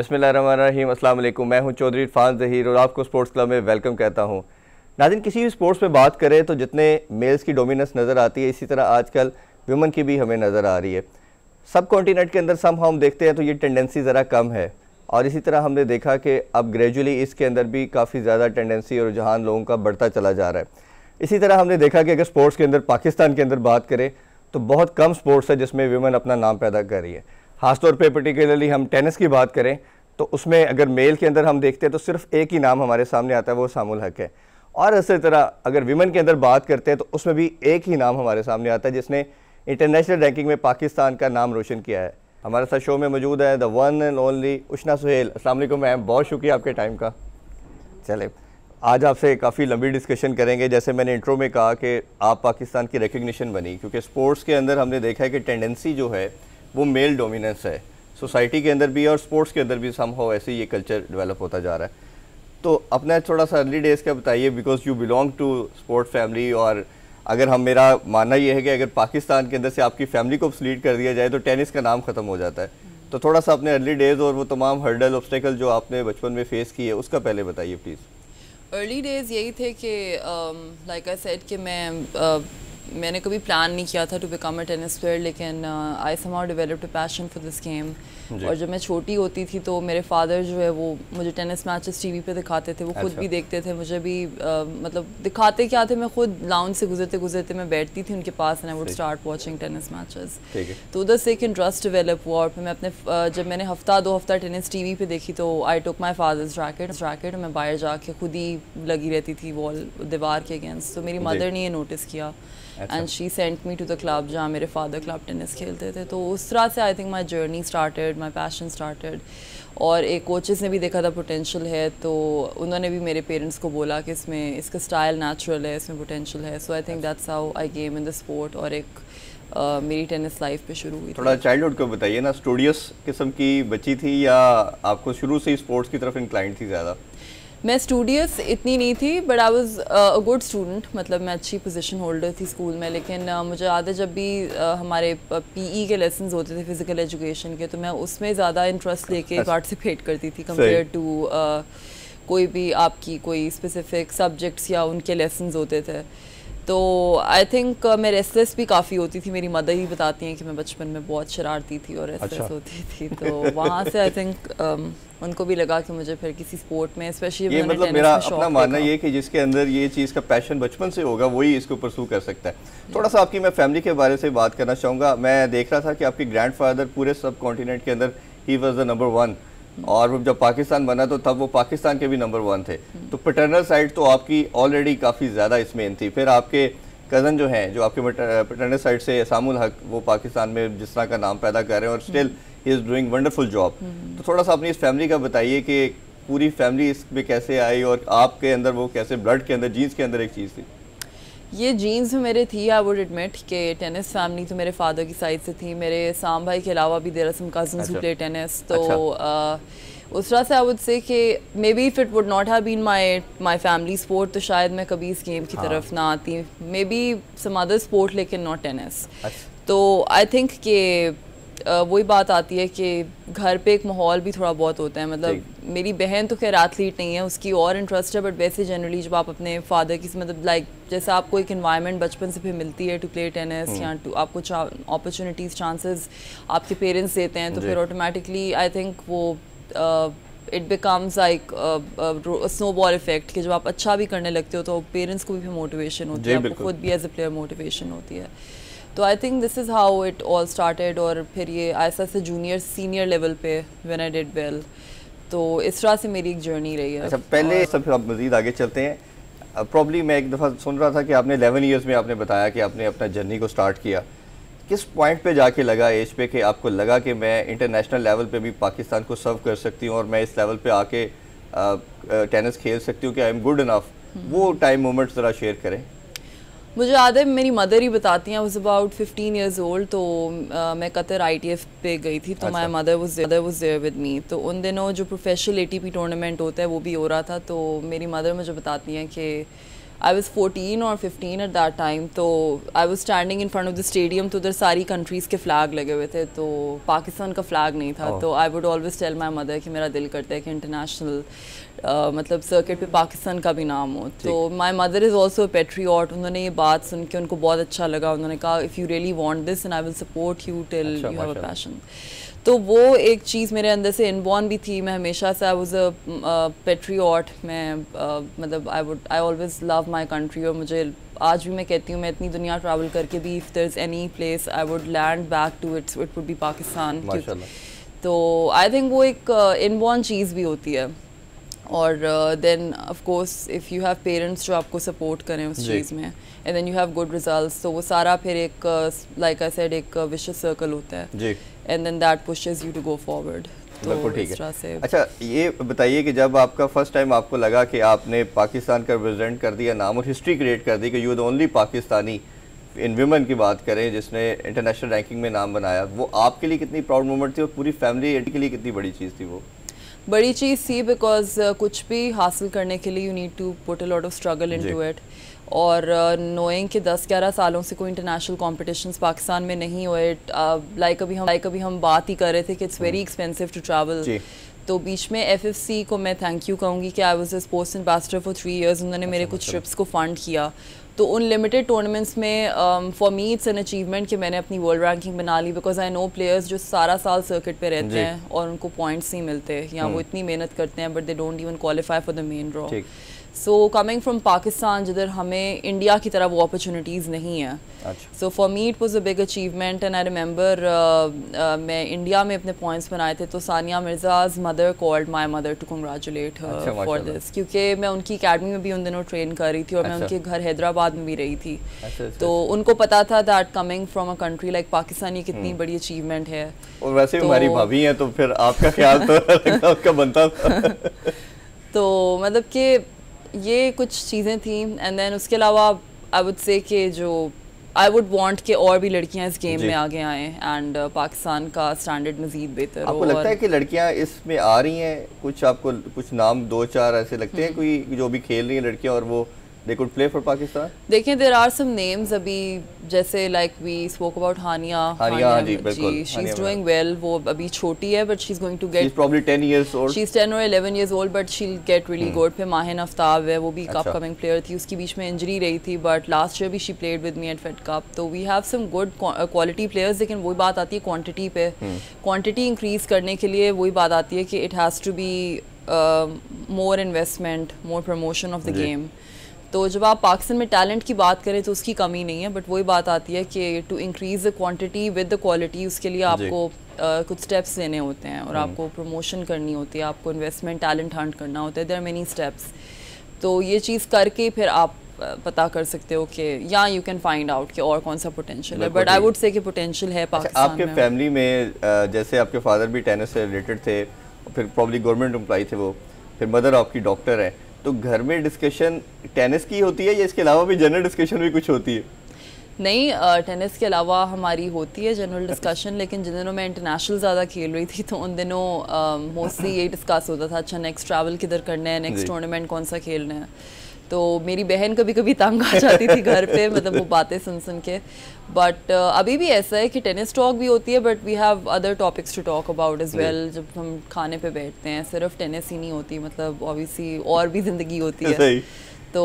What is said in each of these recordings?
बिस्मिल्लाहिर्रहमानिर्रहीम, अस्सलाम वालेकुम। मैं हूं चौधरी इरफान ज़हीर और आपको स्पोर्ट्स क्लब में वेलकम कहता हूं। नाज़रीन, किसी भी स्पोर्ट्स में बात करें तो जितने मेल्स की डोमिनेंस नज़र आती है, इसी तरह आजकल वुमेन की भी हमें नज़र आ रही है। सब कॉन्टिनेंट के अंदर हम देखते हैं तो ये टेंडेंसी ज़रा कम है, और इसी तरह हमने देखा कि अब ग्रेजुअली इसके अंदर भी काफ़ी ज़्यादा टेंडेंसी और रुझान लोगों का बढ़ता चला जा रहा है। इसी तरह हमने देखा कि अगर स्पोर्ट्स के अंदर पाकिस्तान के अंदर बात करें तो बहुत कम स्पोर्ट्स है जिसमें वुमेन अपना नाम पैदा कर रही है। ख़ासतौर पे पर्टिकुलरली हम टेनिस की बात करें तो उसमें अगर मेल के अंदर हम देखते हैं तो सिर्फ एक ही नाम हमारे सामने आता है, वो सामुल हक है। और इसी तरह अगर विमेन के अंदर बात करते हैं तो उसमें भी एक ही नाम हमारे सामने आता है जिसने इंटरनेशनल रैंकिंग में पाकिस्तान का नाम रोशन किया है। हमारे साथ शो में मौजूद है द वन एंड ओनली उशना सुहेल। अस्सलाम वालेकुम मैम, बहुत शुक्रिया आपके टाइम का। चले, आज आपसे काफ़ी लंबी डिस्कशन करेंगे। जैसे मैंने इंट्रो में कहा कि आप पाकिस्तान की रिकग्निशन बनी, क्योंकि स्पोर्ट्स के अंदर हमने देखा है कि टेंडेंसी जो है वो मेल डोमिनेंस है सोसाइटी के अंदर भी और स्पोर्ट्स के अंदर भी समहाउ ऐसे ये कल्चर डेवलप होता जा रहा है। तो अपना थोड़ा सा अर्ली डेज़ का बताइए, because you belong to sport family, और अगर हम मेरा मानना ये है कि अगर पाकिस्तान के अंदर से आपकी फैमिली को स्लीड कर दिया जाए तो टेनिस का नाम ख़त्म हो जाता है। तो थोड़ा सा अपने अर्ली डेज़ और वो तमाम हर्डल ऑब्स्टेकल जो आपने बचपन में फेस किए उसका पहले बताइए प्लीज़। अर्ली डेज़ यही थे कि लाइक आई सेड कि मैंने कभी प्लान नहीं किया था to become a tennis player, लेकिन I somehow developed a passion for this game. और जब मैं छोटी होती थी तो मेरे फादर जो है वो मुझे टेनिस मैचेस टीवी पे दिखाते थे, वो खुद भी देखते थे, मुझे भी मतलब दिखाते क्या थे, मैं खुद लाउंज से गुजरते गुजरते मैं बैठती थी उनके पास and I would start watching tennis matches. तो उधर से एक इंटरेस्ट डेवलप हुआ, और फिर मैं अपने जब मैंने हफ्ता 2 हफ्ता टेनिस टीवी पे देखी तो आई टुक माई फादर्स रैकेट और मैं बाहर जाके खुद ही लगी रहती थी वॉल दीवार के अगेंस्ट। तो मेरी मदर ने ये नोटिस किया and she sent me to the club जहाँ मेरे फादर क्लब टेनिस खेलते थे। तो उस तरह से I think my journey started, my passion started. और एक कोचेस ने भी देखा था पोटेंशियल है, तो उन्होंने भी मेरे पेरेंट्स को बोला कि इसमें इसका स्टाइल नेचुरल है, इसमें पोटेंशियल है। So I think that's how I came in the sport, और एक मेरी टेनिस लाइफ पे शुरू हुई। थोड़ा चाइल्डहुड को बताइए ना, स्टूडियस किस्म की बच्ची थी या आपको शुरू से ही स्पोर्ट्स की तरफ इंक्लाइंड थी ज़्यादा? मैं स्टूडियस इतनी नहीं थी, but I was a good student, मतलब मैं अच्छी पोजीशन होल्डर थी स्कूल में। लेकिन मुझे याद है जब भी हमारे पीई के लेसन्स होते थे फिज़िकल एजुकेशन के, तो मैं उसमें ज़्यादा इंटरेस्ट लेके पार्टिसिपेट करती थी कंपेयर टू कोई भी आपकी कोई स्पेसिफिक सब्जेक्ट्स या उनके लेसन्स होते थे। तो आई थिंक मैं रेस्टलेस भी काफ़ी होती थी। मेरी मदर ही बताती हैं कि मैं बचपन में बहुत शरारती थी और रेस्टलेस होती थी। तो वहाँ से आई थिंक उनको भी लगा कि मुझे फिर किसी स्पोर्ट में स्पेशली ये मतलब मेरा अपना मानना ये कि जिसके अंदर ये चीज़ का पैशन बचपन से होगा वही इसको परसू कर सकता है। थोड़ा सा आपकी मैं फैमिली के बारे से बात करना चाहूँगा। मैं देख रहा था कि आपके ग्रैंडफादर पूरे सब कॉन्टिनेंट के अंदर ही वॉज द नंबर 1, और जब पाकिस्तान बना तो तब वो पाकिस्तान के भी नंबर 1 थे। तो पैटर्नल साइड तो आपकी ऑलरेडी काफ़ी ज़्यादा इसमें थी। फिर आपके कज़न जो हैं, जो आपके पैटर्नल साइड से सामुल हक, वो पाकिस्तान में जिस तरह का नाम पैदा कर रहे हैं और still he is doing wonderful job. तो थोड़ा सा अपनी इस फैमिली का बताइए कि पूरी फैमिली इसमें कैसे आई और आपके अंदर वो कैसे ब्लड के अंदर, जीन्स के अंदर एक चीज़ थी। ये जीन्स में मेरे थी, आई वुड एडमिट कि टेनिस फैमिली तो मेरे फादर की साइड से थी। मेरे साम भाई के अलावा भी there are some cousins who play tennis. तो उस तरह से आई वुड से कि maybe if it would not have been my family sport तो शायद मैं कभी इस गेम की तरफ ना आती। Maybe some other sport लेकिन नॉट टेनिस। तो आई थिंक कि वही बात आती है कि घर पे एक माहौल भी थोड़ा बहुत होता है। मतलब मेरी बहन तो खैर एथलीट नहीं है, उसकी और इंटरेस्ट है, बट वैसे जनरली जब आप अपने फादर की मतलब लाइक जैसे आपको एक इन्वायरमेंट बचपन से फिर मिलती है टू प्ले टेनिस या टू आपको अपॉर्चुनिटीज़ चांसेस आपके पेरेंट्स देते हैं, तो फिर ऑटोमेटिकली आई थिंक वो it becomes like snowball effect कि जब आप अच्छा भी करने लगते हो तो पेरेंट्स को भी मोटिवेशन होती है, आपको खुद भी एज अ प्लेयर मोटिवेशन होती है। तो I think this is how it all started. और फिर ये ऐसा से जूनियर सीनियर लेवल पे व्हेन आई डिड वेल, तो इस तरह से मेरी एक जर्नी रही है। अच्छा, पहले सब आप मज़ीद आगे चलते हैं। प्रॉब्ली मैं एक दफ़ा सुन रहा था कि आपने 11 ईयर्स में आपने बताया कि आपने अपना जर्नी को स्टार्ट किया। किस पॉइंट पे जाके लगा एज पे कि आपको लगा कि मैं इंटरनेशनल लेवल पे भी पाकिस्तान को सर्व कर सकती हूँ और मैं इस लेवल पे आके टेनिस खेल सकती हूँ कि आई एम गुड इनफ? वो टाइम मोमेंट ज़रा शेयर करें। मुझे याद है मेरी मदर ही बताती हैं, I was about 15 years old, तो मैं कतर ITF पे गई थी, तो my mother was there with me. तो उन दिनों जो प्रोफेशनल ATP टूर्नामेंट होता है वो भी हो रहा था। तो मेरी मदर मुझे बताती हैं कि आई वाज 14 और 15 एट दैट टाइम, तो I was standing in front of the stadium, तो उधर सारी कंट्रीज़ के फ्लैग लगे हुए थे, तो पाकिस्तान का फ्लैग नहीं था। तो I would always tell my mother कि मेरा दिल करता है कि इंटरनेशनल मतलब सर्किट पे पाकिस्तान का भी नाम हो। तो my mother is also patriot. उन्होंने ये बात सुन के उनको बहुत अच्छा लगा। उन्होंने कहा if you really want this and I will support you till you have a passion. तो वो एक चीज़ मेरे अंदर से इनबॉर्न भी थी। मैं हमेशा से आई वाज अ पेट्रियट। मैं मतलब I always love my country, और मुझे आज भी मैं कहती हूँ मैं इतनी दुनिया ट्रैवल करके भी if there is any place I would land back to it would be Pakistan. तो आई थिंक वो एक इनबॉर्न चीज़ भी होती है। और then of course if you have parents जो आपको सपोर्ट करें उस चीज़ में, and then you have good results, तो वो सारा फिर एक लाइक आई सेड एक विशियस सर्कल होता है जी, and then that pushes you to go forward. तो ठीक है। अच्छा ये बताइए कि जब आपका फर्स्ट टाइम आपको लगा कि आपने पाकिस्तान का रिप्रेजेंट कर दिया, नाम और हिस्ट्री क्रिएट कर दी कि you the only Pakistani in women की बात करें जिसने इंटरनेशनल रैंकिंग में नाम बनाया, वो आपके लिए कितनी प्राउड मोमेंट थी और पूरी फैमिली के लिए कितनी बड़ी चीज़ थी? वो बड़ी चीज़ थी बिकॉज कुछ भी हासिल करने के लिए you need to put a lot of struggle into it, और नोइंग कि 10-11 सालों से कोई इंटरनेशनल कॉम्पिटिशन्स पाकिस्तान में नहीं हुए। लाइक अभी हम बात ही कर रहे थे कि it's very expensive to travel. तो बीच में FFC को मैं थैंक यू कहूँगी कि I was a sports ambassador for 3 years. उन्होंने मेरे कुछ ट्रिप्स को फंड किया। तो उन लिमिटेड टूर्नामेंट्स में for me it's an achievement कि मैंने अपनी वर्ल्ड रैंकिंग बना ली, बिकॉज आई नो प्लेयर्स जो सारा साल सर्किट पे रहते हैं और उनको पॉइंट्स नहीं मिलते, या वो इतनी मेहनत करते हैं but they don't even qualify for the main draw. So coming from Pakistan जिधर हमें इंडिया की तरह वो अपॉर्चुनिटीज़ नहीं है, so for me it was a big achievement. And I remember मैं इंडिया में अपने पॉइंट्स बनाए थे, तो Sania Mirza's mother called my mother to congratulate her for this, क्योंकि मैं उनकी अकेडमी में भी उन दिनों ट्रेन कर रही थी और मैं उनके घर हैदराबाद में भी रही थी। तो उनको पता था that coming from a country like Pakistan ये कितनी बड़ी अचीवमेंट है। और वैसे भी हमारी भाभी हैं, तो फिर आपका ख्याल तो आपका बनता था। तो मतलब कि ये कुछ चीज़ें थी। एंड देन उसके अलावा आई वुड से कि जो आई वुड वांट कि और भी लड़कियां इस गेम में आगे आएँ एंड पाकिस्तान का स्टैंडर्ड मज़ीद बेहतर हो। आपको लगता है कि लड़कियां इसमें आ रही हैं? कुछ आपको कुछ नाम 2-4 ऐसे लगते हैं कोई जो भी खेल रही हैं लड़कियां और वो they could play for Pakistan? देखें देयर आर सम नेम्स अभी, जैसे like we spoke about Hania ji बिल्कुल, शी इज डूइंग वेल। वो अभी छोटी है but she is going to get, she is probably 10 years old, she is 10 or 11 years old but she'll get really good। फिर माहिन आफ्ताब है, वो भी एक अपकमिंग प्लेयर थी, उसकी बीच में इंजरी रही थी बट लास्ट ईयर भी she played with me at Fed Cup. तो we have some good quality players, लेकिन वही बात आती है क्वांटिटी पे। क्वांटिटी इंक्रीज करने के लिए वही बात आती है कि it has to be more investment, more promotion of the game. तो जब आप पाकिस्तान में टैलेंट की बात करें तो उसकी कमी नहीं है, बट वही बात आती है कि to increase the quantity with the quality, उसके लिए आपको कुछ स्टेप्स लेने होते हैं और आपको प्रमोशन करनी होती है, आपको इन्वेस्टमेंट टैलेंट हंट करना होता है। There are many steps. तो ये चीज़ करके फिर आप पता कर सकते हो कि या यू कैन फाइंड आउट कि और कौन सा पोटेंशियल है, बट आई वुड से कि पोटेंशियल है पाकिस्तान में। आपके फैमिली में जैसे आपके फादर भी टेनिस से रिलेटेड थे, फिर प्रॉब्ली गवर्नमेंट एम्प्लॉय थे वो, फिर मदर आपकी डॉक्टर है, तो घर में डिस्कशन टेनिस की होती है या इसके अलावा भी जनरल डिस्कशन भी कुछ होती है? नहीं, टेनिस के अलावा हमारी होती है जनरल डिस्कशन, लेकिन जिन दिनों मैं इंटरनेशनल ज़्यादा खेल रही थी तो उन दिनों मोस्टली यही डिस्कस होता था, अच्छा नेक्स्ट ट्रैवल किधर करना है, नेक्स्ट टूर्नामेंट कौन सा खेलना है। तो मेरी बहन कभी कभी तंग आ जाती थी घर पे, मतलब वो बातें सुन के। बट अभी भी ऐसा है कि टेनिस टॉक भी होती है, but we have other topics to talk about as well. जब हम खाने पे बैठते हैं सिर्फ टेनिस ही नहीं होती, मतलब ऑब्वियसली और भी ज़िंदगी होती है। तो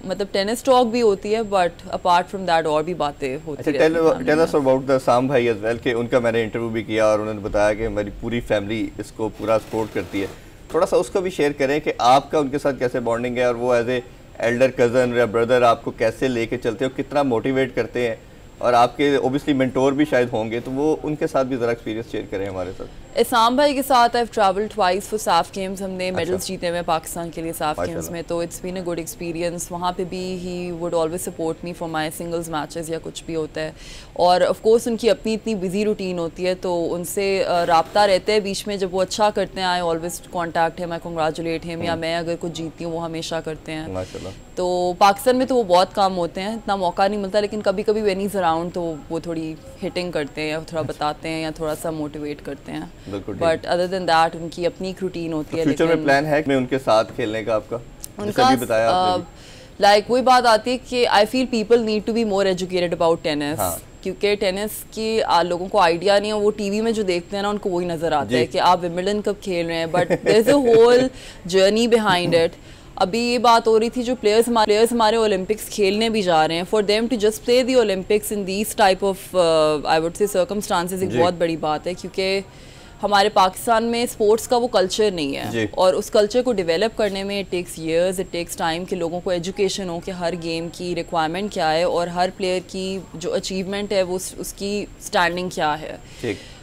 मतलब टेनिस टॉक भी होती है, बट अपार्ट फ्रॉम दैट और भी बातें होती है। टेल अस अबाउट द साम भाई एज वेल, कि उनका मैंने इंटरव्यू भी किया और उन्होंने बताया कि हमारी पूरी फैमिली इसको पूरा सपोर्ट करती है। थोड़ा सा उसका भी शेयर करें कि आपका उनके साथ कैसे बॉन्डिंग है और वो एज ए एल्डर कज़न या ब्रदर आपको कैसे लेके चलते हैं, कितना मोटिवेट करते हैं, और आपके ओबियसली मेंटोर भी शायद होंगे, तो वो उनके साथ भी ज़रा एक्सपीरियंस शेयर करें हमारे साथ। इसाम भाई के साथ I have travelled twice for SAF games. हमने मेडल्स जीते हुए पाकिस्तान के लिए साफ गेम्स में, तो it's been a good experience. वहाँ पे भी he would always support me for my singles matches या कुछ भी होता है। और ऑफ कोर्स उनकी अपनी इतनी बिजी रूटीन होती है, तो उनसे राब्ता रहते हैं बीच में। जब वो अच्छा करते हैं I always contact him, I congratulate him, या मैं अगर कुछ जीतती हूँ वो हमेशा करते हैं। तो पाकिस्तान में तो वो बहुत कम होते हैं, इतना मौका नहीं मिलता, लेकिन कभी कभी व्हेन ही इज अराउंड तो वो थोड़ी हिटिंग करते हैं या थोड़ा बताते हैं या थोड़ा सा मोटिवेट करते हैं। बट अदर देन दैट उनकी अपनी एक रूटीन होती है। फ्यूचर में प्लान है मैं उनके साथ खेलने का आपका? उनका लाइक वही बात आती है कि I feel people need to be more educated about tennis, क्योंकि टेनिस की लोगों को आइडिया नहीं है, वो टीवी में जो देखते हैं ना उनको वही नज़र आता है कि आप विंबलडन कब खेल रहे हैं, but there is a whole journey behind it. अभी ये बात हो रही थी जो प्लेयर्स हमारे ओलंपिक्स खेलने भी जा रहे हैं, for them to just play the Olympics in these type of I would say circumstances एक बहुत बड़ी बात है, क्योंकि हमारे पाकिस्तान में स्पोर्ट्स का वो कल्चर नहीं है और उस कल्चर को डेवलप करने में it takes years, it takes time कि लोगों को एजुकेशन हो कि हर गेम की रिक्वायरमेंट क्या है और हर प्लेयर की जो अचीवमेंट है वो उसकी स्टैंडिंग क्या है।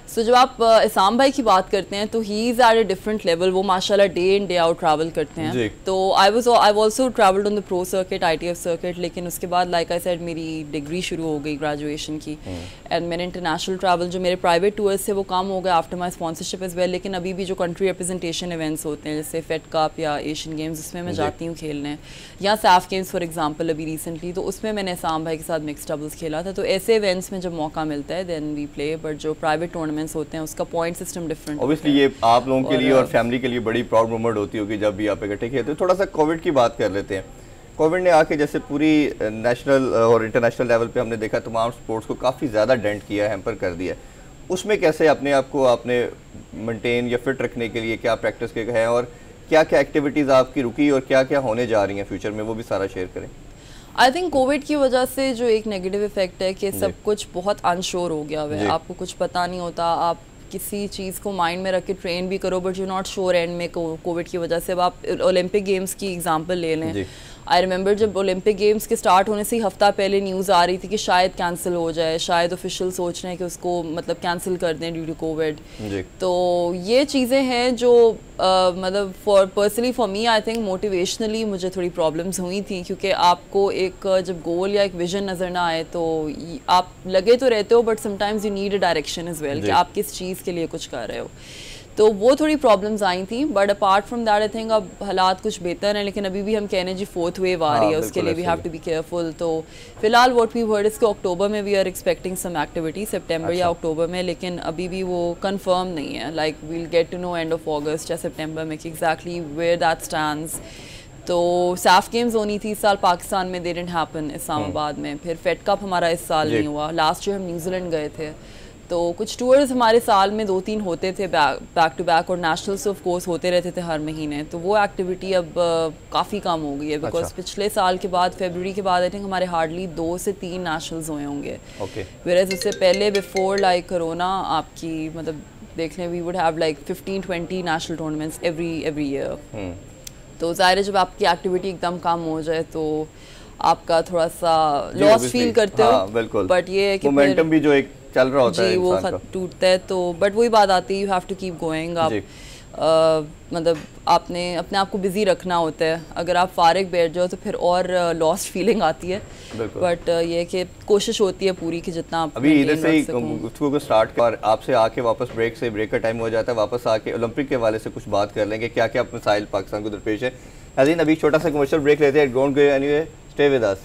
सो जब आप इसाम भाई की बात करते हैं तो he is at a different level, वो माशाल्लाह day in day out travel करते हैं। तो I also travelled on the pro circuit, ITF circuit, लेकिन उसके बाद लाइक आई सेड मेरी डिग्री शुरू हो गई ग्रेजुएशन की एंड मैंने इंटरनेशनल ट्रैवल जो मेरे प्राइवेट टूर्स थे वो कम हो गए after my sponsorship as well, लेकिन अभी भी जो कंट्री रिप्रेजेंटेशन इवेंट्स होते हैं जैसे फेड कप या एशियन गेम्स उसमें मैं जाती हूँ खेलने, या सैफ गेम्स फॉर एग्जाम्पल अभी रिसेंटली, तो उसमें मैंने इसाम भाई के साथ मिक्स डबल्स खेला था। तो ऐसे इवेंट्स में जब मौका मिलता है देन वी प्ले, बट जो प्राइवेट टूर्नामेंट्स होते हैं उसका पॉइंट सिस्टम डिफरेंट। ऑब्वियसली ये आप लोगों के लिए और फैमिली के लिए बड़ी प्राउड मोमेंट होती होगी जब भी आप इकट्ठे खेलते हो। थोड़ा सा कोविड की बात कर लेते हैं। कोविड ने आके जैसे पूरी नेशनल और इंटरनेशनल लेवल पे हमने देखा तमाम स्पोर्ट्स को काफ़ी ज़्यादा डेंट किया, हैम्पर कर दिया। उसमें कैसे अपने आप को आपने मेंटेन या फिट रखने के लिए क्या प्रैक्टिस के हैं और क्या क्या एक्टिविटीज़ आपकी रुकी और क्या क्या होने जा रही हैं फ्यूचर में, वो भी सारा शेयर करें। आई थिंक कोविड की वजह से जो एक नेगेटिव इफेक्ट है कि सब कुछ बहुत अनश्योर हो गया है, आपको कुछ पता नहीं होता, आप किसी चीज़ को माइंड में रख के ट्रेन भी करो but you not sure and में कोविड की वजह से। अब आप ओलंपिक गेम्स की एग्जांपल ले लें, आई रिमेंबर जब ओलंपिक गेम्स के स्टार्ट होने से ही हफ्ता पहले न्यूज़ आ रही थी कि शायद कैंसिल हो जाए, शायद ऑफिशियल सोच रहे हैं कि उसको मतलब कैंसिल कर दें ड्यू टू कोविड। तो ये चीज़ें हैं जो मतलब personally for me I think motivationally मुझे थोड़ी प्रॉब्लम्स हुई थी, क्योंकि आपको एक जब गोल या एक विजन नज़र ना आए तो आप लगे तो रहते हो but sometimes you need a direction as well कि आप किस चीज़ के लिए कुछ कर रहे हो। तो वो थोड़ी प्रॉब्लम्स आई थी, but apart from that I think अब हालात कुछ बेहतर हैं, लेकिन अभी भी हम कहने जी फोर्थ वेव आ रही है, उसके लिए we have to be careful. तो फिलहाल व्हाट वी हर्ड इसके अक्टूबर में we are expecting some activity, सितंबर या अक्टूबर में, लेकिन अभी भी वो कंफर्म नहीं है। Like we'll get to know end of August या सितंबर में कि एग्जैक्टली वेयर दैट स्टैंड्स। तो सैफ गेम्स होनी थी इस साल पाकिस्तान में, दे डिडंट हैपन इस्लामाबाद में। फिर फेड कप हमारा इस साल नहीं हुआ, लास्ट ईयर हम न्यूजीलैंड गए थे। तो कुछ टूर्स हमारे साल में 2-3 होते थे बैक टू बैक, और नेशनल्स ऑफ कोर्स होते रहते थे हर महीने। तो वो एक्टिविटी अब काफ़ी कम हो गई है, बिकॉज पिछले साल के बाद फरवरी के बाद आई थिंक हमारे हार्डली 2 से 3 नेशनल्स हुए होंगे। वेयरएज उससे पहले बिफोर लाइक कोरोना आपकी मतलब देख लें we would have like 15-20 national tournaments every year. तो ज़ाहिर है जब आपकी एक्टिविटी एकदम कम हो जाए तो आपका थोड़ा सा लॉस फील करते हो, बट ये है कि मोमेंटम भी जो एक चल रहा होता है वो टूटता है। तो बट वही बात आती है, you have to keep going. आप मतलब आपने अपने आप को बिजी रखना होता है, अगर आप फारिग बैठ जाओ तो फिर और लॉस्ट फीलिंग आती है, बट ये कि कोशिश होती है पूरी कि जितना आप अभी इधर से ही गुफ्तगू को स्टार्ट कर आपसे आके वापस ब्रेक का टाइम हो जाता है, वापस आके ओलंपिक के हवाले से कुछ बात कर लेंगे, क्या क्या मसाइल पाकिस्तान को दरपेश है। नाज़रीन अभी छोटा सा कमर्शियल ब्रेक लेते हैं, don't go anyway, stay with us.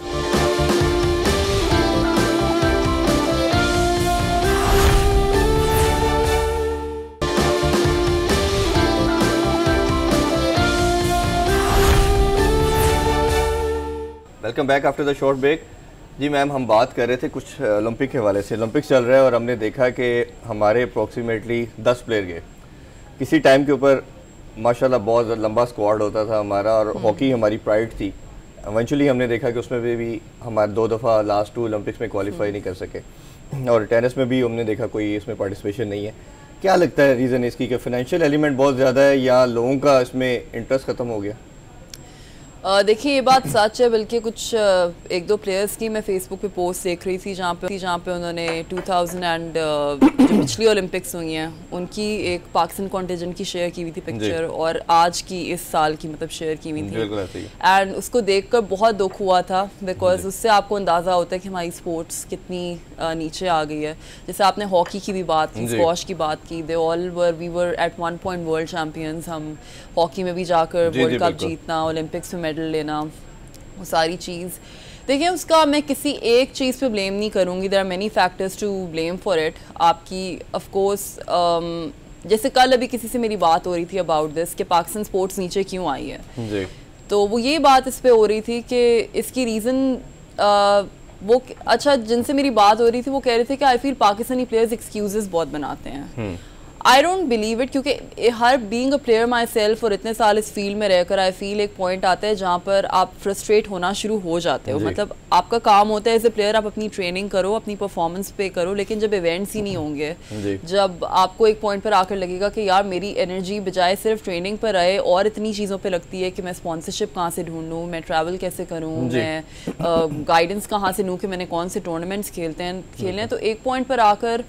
Welcome back after the short break. जी मैम, हम बात कर रहे थे कुछ ओलंपिक के हवाले से। ओलंपिक चल रहा है और हमने देखा कि हमारे अप्रॉक्सीमेटली 10 प्लेयर गए। किसी टाइम के ऊपर माशाल्लाह बहुत लंबा स्क्वाड होता था हमारा, और हॉकी हमारी प्राइड थी। इवेंचुअली हमने देखा कि उसमें भी हमारे 2 दफ़ा लास्ट 2 ओलंपिक्स में क्वालिफाई नहीं कर सके, और टेनिस में भी हमने देखा कोई इसमें पार्टिसिपेशन नहीं है। क्या लगता है रीज़न इसकी कि फाइनेंशियल एलिमेंट बहुत ज़्यादा है या लोगों का इसमें इंटरेस्ट ख़त्म हो गया? देखिए ये बात सच है, बल्कि कुछ 1-2 प्लेयर्स की मैं फेसबुक पे पोस्ट देख रही थी जहाँ पे उन्होंने 2000 एंड जो पिछली ओलंपिक्स हुई हैं उनकी एक पाकिस्तान कॉन्टिजेंट की शेयर की हुई थी पिक्चर, और आज की इस साल की मतलब शेयर की हुई थी। एंड उसको देखकर बहुत दुख हुआ था, बिकॉज उससे आपको अंदाज़ा होता है कि हमारी स्पोर्ट्स कितनी नीचे आ गई है। जैसे आपने हॉकी की भी बात की, स्क्वॉश की बात की, we were at 1 point world champions. हम हॉकी में भी जाकर वर्ल्ड कप जीतना, ओलंपिक्स में मेडल लेना, वो सारी चीज़ देखिए उसका मैं किसी एक चीज़ पे ब्लेम नहीं करूँगी। There are many factors to blame for it. आपकी ऑफ कोर्स जैसे कल अभी किसी से मेरी बात हो रही थी अबाउट दिस कि पाकिस्तान स्पोर्ट्स नीचे क्यों आई है, तो वो ये बात इस पे हो रही थी कि इसकी रीज़न वो अच्छा जिनसे मेरी बात हो रही थी वो कह रहे थे कि I feel Pakistani players excuses बहुत बनाते हैं। आई डोंट बिलीव इट, क्योंकि हर being a player my self और इतने साल इस फील्ड में रहकर आई फील एक पॉइंट आता है जहाँ पर आप फ्रस्ट्रेट होना शुरू हो जाते हो। मतलब आपका काम होता है एज ए प्लेयर आप अपनी ट्रेनिंग करो, अपनी परफॉर्मेंस पे करो, लेकिन जब इवेंट्स ही नहीं होंगे, जब आपको एक पॉइंट पर आकर लगेगा कि यार मेरी एनर्जी बजाय सिर्फ ट्रेनिंग पर रहे और इतनी चीज़ों पर लगती है कि मैं स्पॉन्सरशिप कहाँ से ढूंढूँ, मैं ट्रैवल कैसे करूँ, मैं गाइडेंस कहाँ से लूँ कि मैंने कौन से टूर्नामेंट्स खेलने हैं, तो एक पॉइंट पर आकर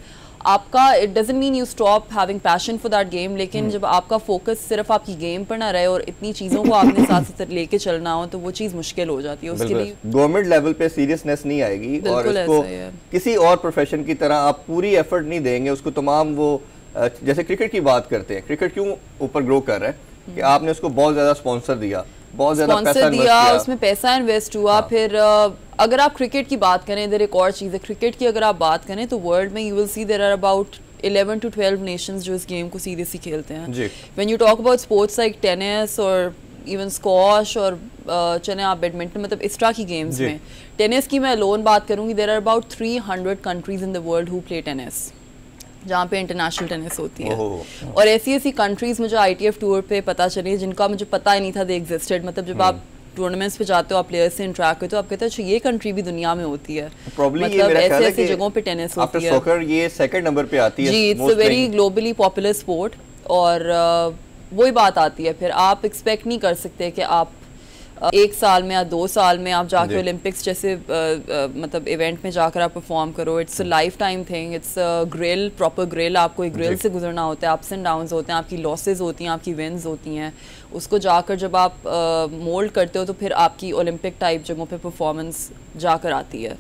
आपका it doesn't mean you stop having passion for that game, लेकिन जब आपका फोकस सिर्फ आपकी गेम पर ना रहे और इतनी चीज़ों को आपने साथ साथ लेके चलना हो तो वो चीज़ मुश्किल हो जाती है। उसके लिए गवर्नमेंट लेवल पे सीरियसनेस नहीं आएगी और इसको किसी और प्रोफेशन की तरह आप पूरी एफर्ट नहीं देंगे उसको तमाम वो जैसे क्रिकेट की बात करते हैं, क्रिकेट क्यों ऊपर ग्रो कर रहा है कि आपने उसको बहुत ज़्यादा स्पॉन्सर दिया, बहुत ज़्यादा पैसा दिया, उसमें पैसा इन्वेस्ट हुआ। फिर अगर आप क्रिकेट की बात करें, इधर एक और चीज़ है, क्रिकेट की अगर आप बात करें तो वर्ल्ड में you will see there are about 11 to 12 nations जो इस गेम को सीरियसली खेलते हैं। When you talk about sports like tennis और इवन स्क्वॉश और चले आप बैडमिंटन, मतलब इस तरह की गेम्स में, टेनिस की मैं लोन बात करूँगी, there are about 300 countries in the world who play tennis, जहाँ पे इंटरनेशनल टेनिस होती है। और ऐसी ऐसी कंट्रीज मुझे ITF टूर पे पता चली जिनका मुझे पता ही नहीं था दे एग्जिस्टेड। मतलब जब आप टूर्नामेंट्स पे जाते हो, आप प्लेयर्स से इंटरेक्ट करते हो, आप कहते हो ये कंट्री भी दुनिया में होती है, मतलब ऐसे ऐसे जगहों पे टेनिस होती है। सॉकर ये सेकंड नंबर पे आती है। जी, it's a very globally popular sport. और वही बात आती है, फिर आप एक्सपेक्ट नहीं कर सकते कि आप एक साल में या 2 साल में आप जाके ओलंपिक्स जैसे मतलब इवेंट में जाकर आप परफॉर्म करो। It's a life time thing, it's a grill, proper grill, आपको एक ग्रिल से गुजरना होता है, अप्स एंड डाउन्स होते हैं, आपकी लॉसेस होती हैं, आपकी विन्स होती हैं, उसको जाकर जब आप मोल्ड करते हो तो फिर आपकी ओलंपिक टाइप जगहों पे परफॉर्मेंस जाकर आती है।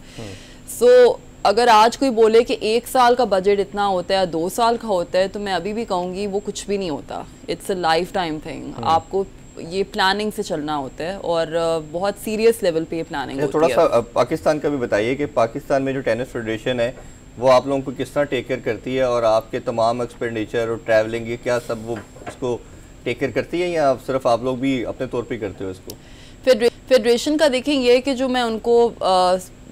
सो अगर आज कोई बोले कि 1 साल का बजट इतना होता है या 2 साल का होता है, तो मैं अभी भी कहूँगी वो कुछ भी नहीं होता। It's a life time thing, आपको ये प्लानिंग से चलना होता है और बहुत सीरियस लेवल पे ये प्लानिंग होती है। थोड़ा सा पाकिस्तान का भी बताइए कि पाकिस्तान में जो टेनिस फेडरेशन है वो आप लोगों को किस तरह टेक केयर करती है और आपके तमाम एक्सपेंडिचर और ट्रैवलिंग ये क्या सब वो उसको टेक केयर करती है या सिर्फ आप लोग भी अपने तौर पे करते हो इसको? फेडरेशन का देखें ये कि जो मैं उनको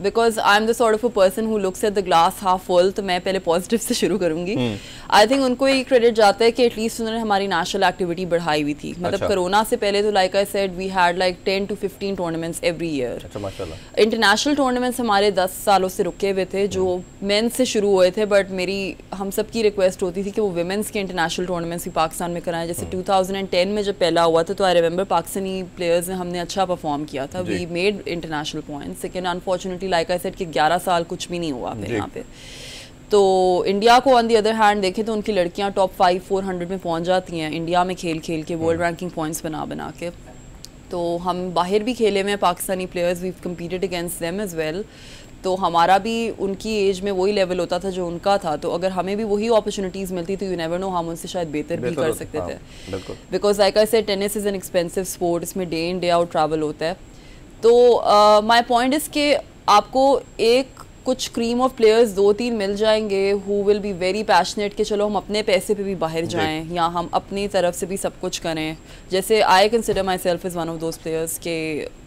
because I am the sort of a person who looks at the glass half full, तो मैं पहले पॉजिटिव से शुरू करूंगी। आई थिंक उनको ये क्रेडिट जाता है कि एटलीस्ट उन्होंने हमारी नेशनल एक्टिविटी बढ़ाई हुई थी। मतलब कोरोना से पहले तो like I said we had like 10 to 15 tournaments every year. International tournaments हमारे 10 सालों से रुके हुए थे जो मेंस से शुरू हुए थे, बट मेरी हम सब की रिक्वेस्ट होती थी कि वो वुमेंस के इंटरनेशनल टूर्नामेंट्स भी पाकिस्तान में कराएं। जैसे 2010 में जब पहला हुआ था तो आई रिमेंबर पाकिस्तानी प्लेयर्स ने हमने अच्छा परफॉर्म किया था, वी मेड इंटरनेशनल पॉइंट्स, लेकिन अनफॉर्चुनेटली लाइक आई सेड कि 11 साल कुछ भी नहीं हुआ फिर यहाँ पे। तो इंडिया को ऑन दी अदर हैंड देखें तो उनकी लड़कियां टॉप 500-400 में पहुंच जाती हैं इंडिया में खेल खेल के, वर्ल्ड रैंकिंग पॉइंट्स बना के। तो हम बाहर भी खेले में Pakistani players, we competed against them as well. तो हमारा भी उनकी एज में वही लेवल होता था जो उनका था, तो अगर हमें भी वही अपॉर्चुनिटीज़ मिलती तो यू नेवर नो, हम उनसे शायद बेहतर भी कर सकते थे। Because like I said tennis is an expensive sport, इसमें day in day out travel होता है। तो माई पॉइंट इज़ के आपको एक कुछ क्रीम ऑफ प्लेयर्स 2-3 मिल जाएंगे who will be very passionate कि चलो हम अपने पैसे पे भी बाहर जाएं या हम अपनी तरफ से भी सब कुछ करें। जैसे I consider my self is one of those players के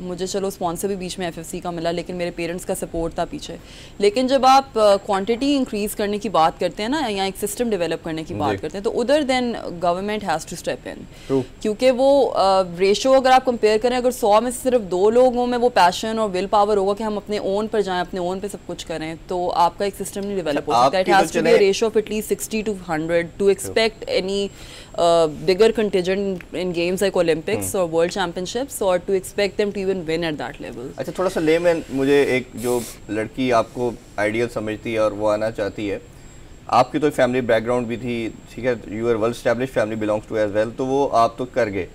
मुझे चलो स्पॉन्सर भी बीच में FFC का मिला, लेकिन मेरे पेरेंट्स का सपोर्ट था पीछे। लेकिन जब आप क्वांटिटी इंक्रीज़ करने की बात करते हैं ना, या एक सिस्टम डेवलप करने की बात करते हैं, तो उधर then government has to step in, क्योंकि वो रेशो अगर आप कंपेयर करें, अगर 100 में सिर्फ 2 लोगों में वो पैशन और विल पावर होगा कि हम अपने ओन पर जाएं, अपने ओन पर सब कुछ करें, तो आपका एक सिस्टम नहीं डेवलप हो सकता। It has to be a ratio of at least 60 to 100 to expect any bigger contingent in games like Olympics और वर्ल्ड चैंपियनशिप्स, और to expect them to even win at that level. अच्छा, थोड़ा सा layman, मुझे एक जो लड़की आपको आइडियल समझती है और वो आना चाहती है, आपकी तो फैमिली बैकग्राउंड भी थी, ठीक है, you are well established family belongs to as well, तो वो आप तो कर गए।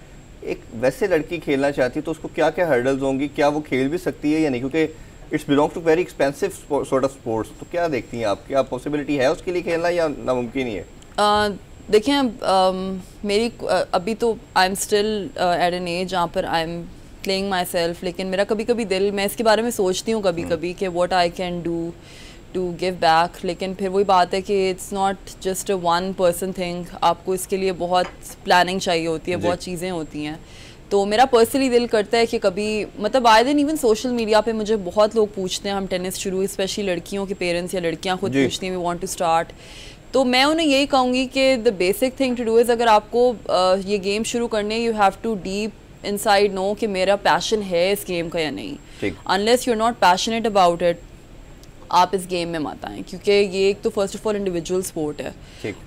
एक वैसे लड़की खेलना चाहती है तो उसको क्या क्या हर्डल्स होंगी, क्या वो खेल भी सकती है या नहीं, क्योंकि it's belong to very expensive sort of sports, तो क्या देखती हैं आप, क्या पॉसिबिलिटी है उसके लिए खेलना या नामुमकिन ही है? देखें मेरी अभी तो I am still at an age जहाँ पर I am playing myself, लेकिन मेरा कभी कभी दिल, मैं इसके बारे में सोचती हूँ कभी कभी कि what I can do to give back, लेकिन फिर वही बात है कि it's not just a one person thing, आपको इसके लिए बहुत प्लानिंग चाहिए होती है, बहुत चीज़ें होती हैं। तो मेरा पर्सनली दिल करता है कि कभी मतलब आए दिन इवन सोशल मीडिया पे मुझे बहुत लोग पूछते हैं हम टेनिस शुरू, स्पेशली लड़कियों के पेरेंट्स या लड़कियां खुद पूछती हैं वी वांट टू स्टार्ट, तो मैं उन्हें यही कहूँगी कि the basic thing to do is अगर आपको ये गेम शुरू करने you have to deep inside know कि मेरा पैशन है इस गेम का या नहीं। Unless you are not passionate about it आप इस गेम में मत आएँ, क्योंकि ये एक तो first of all individual sport है,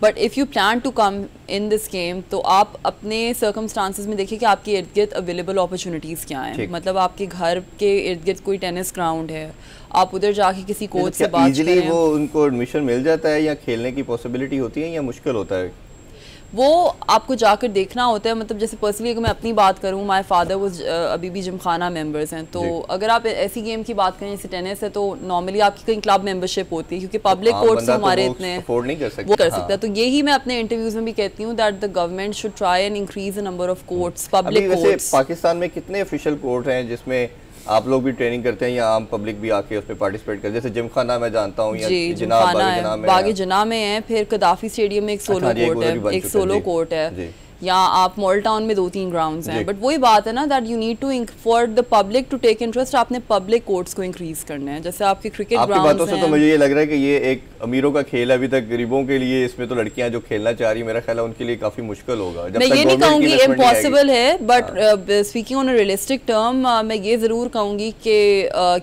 but if you plan to come in this game तो आप अपने सर्कमस्टांसेस में देखिए कि आपके इर्द गिर्द अवेलेबल अपॉर्चुनिटीज़ क्या हैं। मतलब आपके घर के इर्द गिर्द कोई टेनिस ग्राउंड है, आप उधर जाके किसी कोच से बात करें, वो उनको एडमिशन मिल जाता है या खेलने की पॉसिबिलिटी होती है या मुश्किल होता है? वो आपको जाकर देखना होता है। मतलब जैसे पर्सनली अगर मैं अपनी बात करूँ, माय फादर वाज अभी भी जिमखाना मेंबर्स हैं, तो अगर आप ऐसी गेम की बात करें जैसे टेनिस है तो नॉर्मली आपकी कहीं क्लब मेंबरशिप होती है, क्योंकि पब्लिक कोर्ट्स हमारे इतने अफोर्ड नहीं कर सकते, वो कर सकता है। तो यही मैं अपने इंटरव्यूज में भी कहती हूँ that the government should try and increase the number of courts, public courts. Pakistan में कितने ऑफिशियल कोर्ट हैं जिसमें आप लोग भी ट्रेनिंग करते हैं या आम पब्लिक भी आके उसमें पार्टिसिपेट करते हैं? जैसे जिमखाना मैं जानता हूँ, या बागी जना में है, फिर कदाफी स्टेडियम में एक सोलो कोर्ट है, एक सोलो कोर्ट है, या आप मॉल टाउन में 2-3 ग्राउंड्स हैं। बट वही बात है ना that you need to for the public to take interest, आपने पब्लिक कोर्ट्स को इंक्रीज करना है। जैसे आपके क्रिकेट ग्राउंड्स हैं। आपकी बातों से तो मुझे ये लग रहा है कि ये एक अमीरों का खेल है अभी तक, गरीबों के लिए इसमें तो लड़कियां जो खेलना चाह रही है मेरा ख्याल है उनके लिए काफी मुश्किल होगा। मैं ये नहीं कहूँगी इम्पॉसिबल है, but speaking on a realistic term मैं ये जरूर कहूँगी कि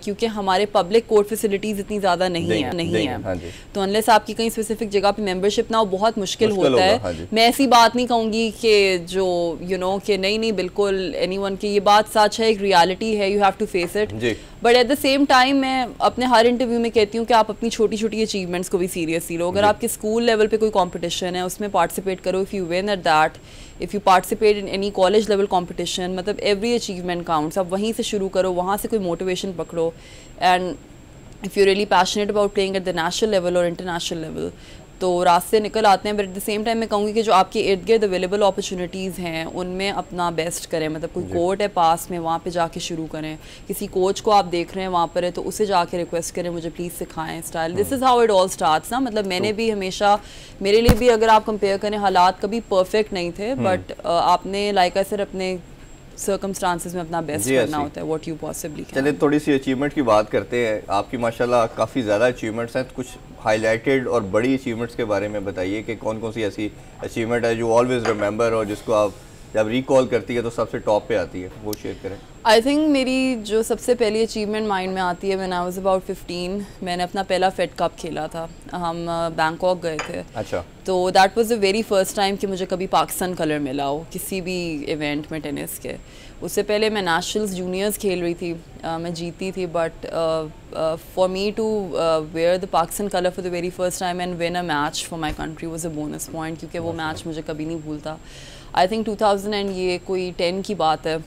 क्योंकि हमारे पब्लिक कोर्ट फैसिलिटीज इतनी ज्यादा नहीं है, तो अनलेस आपकी कहीं स्पेसिफिक जगह पे मेंबरशिप ना हो बहुत मुश्किल होता है। मैं ऐसी बात नहीं कहूँगी कि जो कि नहीं बिल्कुल एनीवन की ये बात सच है, एक रियलिटी है, you have to face it. But at the same time मैं अपने हर इंटरव्यू में कहती हूँ कि आप अपनी छोटी छोटी अचीवमेंट्स को भी सीरियसली लो। अगर आपके स्कूल लेवल पे कोई कंपटीशन है उसमें पार्टिसिपेट करो, if you win at that, if you participate in any college level competition, मतलब एवरी अचीवमेंट काउंट्स। आप वहीं से शुरू करो, वहाँ से कोई मोटिवेशन पकड़ो, and if you really passionate about playing at the national level और इंटरनेशनल लेवल तो रास्ते निकल आते हैं। But at the same time मैं कहूँगी कि जो आपके इर्द गिर्द अवेलेबल अपॉर्चुनिटीज़ हैं उनमें अपना बेस्ट करें। मतलब कोई कोर्ट है पास में, वहाँ पे जाके शुरू करें। किसी कोच को आप देख रहे हैं वहाँ पर है तो उसे जाके रिक्वेस्ट करें मुझे प्लीज़ सिखाएं style. This is how it all starts ना। मतलब मैंने भी हमेशा, मेरे लिए भी अगर आप कंपेयर करें हालात कभी परफेक्ट नहीं थे, बट आपने लाइक सर अपने सर्कमस्टांसेस में अपना बेस्ट करना होता है व्हाट यू पॉसिबली कैन। चलिए थोड़ी सी अचीवमेंट की बात करते हैं। आपकी माशाल्लाह काफ़ी ज़्यादा अचीवमेंट्स हैं, कुछ हाईलाइटेड और बड़ी अचीवमेंट्स के बारे में बताइए कि कौन कौन सी ऐसी अचीवमेंट है जो ऑलवेज रिमेंबर और जिसको आप जब रिकॉल करती है तो सबसे टॉप पे आती है, वो शेयर करें। आई थिंक मेरी जो सबसे पहली अचीवमेंट माइंड में आती है व्हेन आई वाज अबाउट 15, मैंने अपना पहला फेड कप खेला था। हम बैंकॉक गए थे। अच्छा। तो that was the very first time कि मुझे कभी पाकिस्तान कलर मिला हो किसी भी इवेंट में टेनिस के। उससे पहले मैं नेशनल्स जूनियर्स खेल रही थी, मैं जीती थी, but for me to wear the Pakistan colour for the very first time and win a match for my country was a bonus point, क्योंकि वो मैच मुझे कभी नहीं भूलता। आई थिंक 2010 की बात है,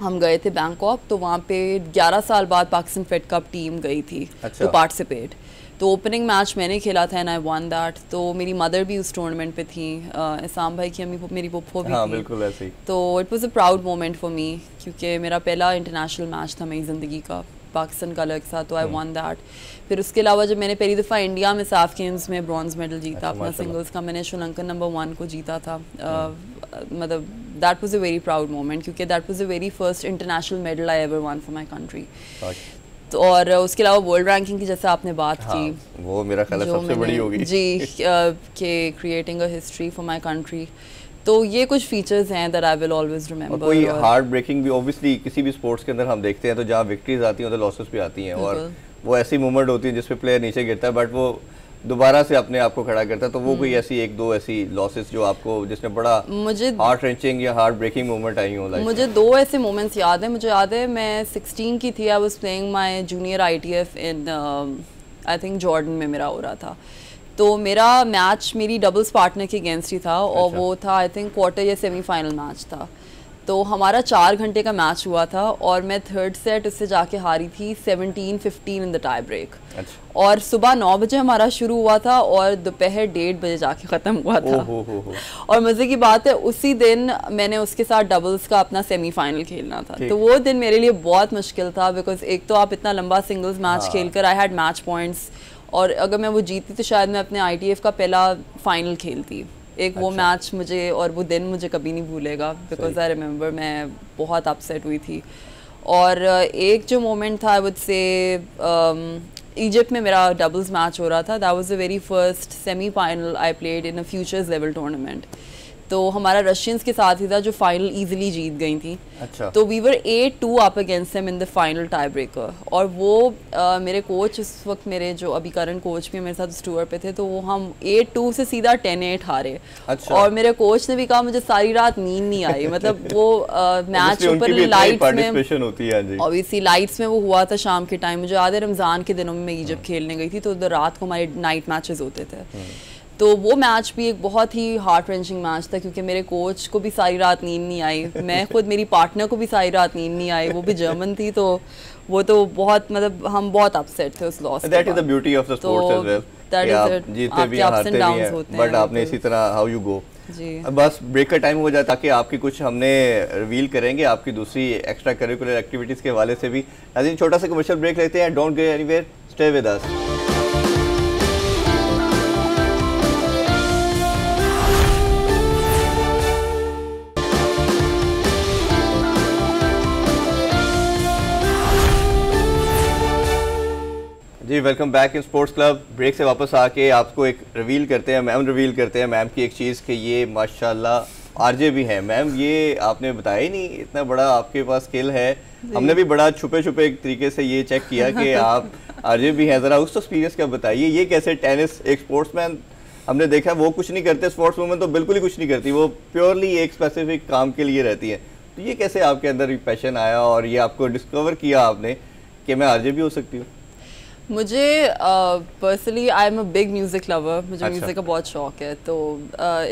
हम गए थे बैंकॉक, तो वहाँ पे 11 साल बाद पाकिस्तान फेड कप टीम गई थी टू पार्टिसिपेट। तो ओपनिंग मैच मैंने खेला था एंड आई वन दैट। तो मेरी मदर भी उस टूर्नामेंट पे थी, इसाम भाई की अम्मी मेरी पुप्पो भी थी। बिल्कुल ऐसे ही। तो it was a proud moment for me, क्योंकि मेरा पहला इंटरनेशनल मैच था मेरी ज़िंदगी का पाकिस्तान कलर के साथ, तो आई वन दैट। फिर उसके अलावा जब मैंने पहली दफ़ा इंडिया में साफ गेम्स में ब्रॉन्ज मेडल जीता अपना सिंगल्स का, मैंने श्रीलंकन नंबर 1 को जीता था। मतलब that was a very proud moment, क्योंकि that was the very first international medal I ever won for my country. तो और उसके अलावा वर्ल्ड रैंकिंग की जैसे आपने बात की, वो मेरा ख्याल है सबसे बड़ी होगी जी, के creating a history for my country. तो ये कुछ फीचर्स हैं that I will always remember. कोई हार्ट ब्रेकिंग भी ऑब्वियसली किसी भी स्पोर्ट्स के अंदर हम देखते हैं, तो जहाँ विक्ट्रीज आती हैं तो लॉसेस भी आती हैं, और वो ऐसी मूवमेंट होती है जिसपे प्लेयर नीचे गिरता है बट वो दोबारा से अपने आप को खड़ा करता है। तो वो कोई ऐसी एक दो ऐसी लॉसेस जो आपको जिसमें बड़ा मुझे हार्ट रेंचिंग या हार्ट ब्रेकिंग मोमेंट आई हो लाइफ? मुझे 2 ऐसे मोमेंट्स याद है। मुझे याद है मैं 16 की थी, I was playing my junior ITF in I think Jordan में मेरा हो रहा था। तो मेरा मैच मेरी डबल्स पार्टनर के अगेंस्ट ही था, और वो था आई थिंक क्वार्टर या सेमीफाइनल मैच था। तो हमारा 4 घंटे का मैच हुआ था और मैं थर्ड सेट उससे जाके हारी थी 17-15 इन द टाई ब्रेक। और सुबह 9 बजे हमारा शुरू हुआ था और दोपहर 1:30 बजे जाके ख़त्म हुआ था। और मज़े की बात है उसी दिन मैंने उसके साथ डबल्स का अपना सेमीफाइनल खेलना था। तो वो दिन मेरे लिए बहुत मुश्किल था, बिकॉज एक तो आप इतना लंबा सिंगल्स मैच खेलकर, आई हैड मैच पॉइंट्स, और अगर मैं वो जीतती तो शायद मैं अपने ITF का पहला फाइनल खेलती एक वो मैच मुझे और वो दिन मुझे कभी नहीं भूलेगा, बिकॉज आई रिमेंबर मैं बहुत अपसेट हुई थी। और एक जो मोमेंट था आई वुड से इजिप्ट में मेरा डबल्स मैच हो रहा था, that was the very first semifinal I played in a futures level tournament. तो हमारा रशियंस के साथ ही था जो फाइनल इजीली जीत गई थी। अच्छा। तो we were 8-2 up against them in the final tie breaker. और वो मेरे कोच उस वक्त, मेरे जो अभी करंट कोच भी मेरे साथ उस टूर पे थे, तो वो हम 8-2 से सीधा 10-8 हारे। अच्छा। और मेरे कोच ने भी कहा मुझे सारी रात नींद नहीं आई। मतलब वो मैच ऊपर लाइट्स में होती है, ऑब्वियसली लाइट्स में वो हुआ था शाम के टाइम। मुझे याद है रमज़ान के दिनों में मैं इजिप्ट खेलने गई थी, तो उधर रात को हमारे नाइट मैचेस होते थे। तो वो मैच भी एक बहुत ही हार्ट रेंचिंग मैच था, क्योंकि मेरे कोच को भी सारी रात नींद नहीं आई, मैं खुद मेरी पार्टनर को भी सारी रात नींद नहीं आई, वो भी जर्मन थी। तो वो तो बहुत, मतलब हम बहुत अपसेट थे उस loss. That is the beauty of the sports as well, that is जीतते भी हारते भी हैं, बट आपने इसी तरह हाउ यू गो। जी। बस ब्रेक का टाइम हो जाए ताकि आपकी कुछ हमने रिवील करेंगे आपकी दूसरी एक्स्ट्रा करिकुलर एक्टिविटीज के हवाले से भी। नाज़रीन छोटा सा कमर्शियल ब्रेक लेते हैं, don't go anywhere, stay with us. जी welcome back in sports club. Break से वापस आके आपको एक रिवील करते हैं, मैम रिवील करते हैं मैम की एक चीज़ कि ये माशाल्लाह आरजे भी हैं। मैम ये आपने बताया ही नहीं, इतना बड़ा आपके पास स्किल है। हमने भी बड़ा छुपे छुपे एक तरीके से ये चेक किया कि आप आरजे भी हैं। ज़रा उस एक्सपीरियंस का बताइए, ये कैसे टेनिस, एक स्पोर्ट्समैन हमने देखा वो कुछ नहीं करते, स्पोर्ट्स वूमेन तो बिल्कुल ही कुछ नहीं करती, वो प्योरली एक स्पेसिफिक काम के लिए रहती है। तो ये कैसे आपके अंदर पैशन आया और ये आपको डिस्कवर किया आपने कि मैं आरजे भी हो सकती हूँ? मुझे personally I am a big music lover, मुझे म्यूज़िक का बहुत शौक है। तो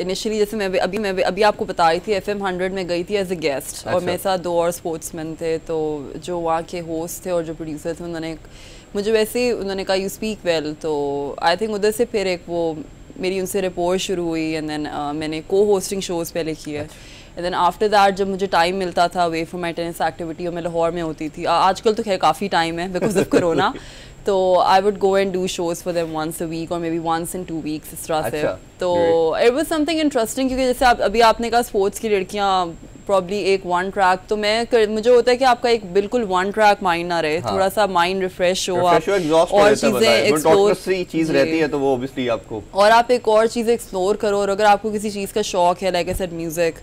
इनिशियली जैसे मैं अभी आपको बताई थी FM 100 में गई थी एज अ गेस्ट, और मेरे साथ 2 और स्पोर्ट्समैन थे। तो जो वहाँ के होस्ट थे और जो प्रोड्यूसर थे, उन्होंने मुझे वैसे ही उन्होंने कहा यू स्पीक वेल। तो आई थिंक उधर से फिर एक वो मेरी उनसे रिपोर्ट शुरू हुई, एंड देन मैंने को होस्टिंग शोज़ पहले किए। एंड देन आफ्टर दैट जब मुझे टाइम मिलता था way for my tennis activity, और मैं लाहौर में होती थी, आजकल तो खैर काफ़ी टाइम है बिकॉज ऑफ कोरोना, तो I would go and do shows for them once a week और maybe once in 2 weeks इस तरह से। तो इट वाज समथिंग इंटरेस्टिंग, क्योंकि जैसे अभी आपने कहा स्पोर्ट्स की लड़कियाँ प्रॉब्ली एक वन ट्रैक, तो मुझे होता है कि आपका एक बिल्कुल वन ट्रैक माइंड ना रहे, थोड़ा सा माइंड रिफ्रेश हो, आप और चीज़ें एक्सप्लोर चीज़ रहती है तो वो ऑब्वियसली आपको, और आप एक और चीज़ एक्सप्लोर करो। और अगर आपको किसी चीज़ का शौक है, लाइक आई सेड म्यूजिक,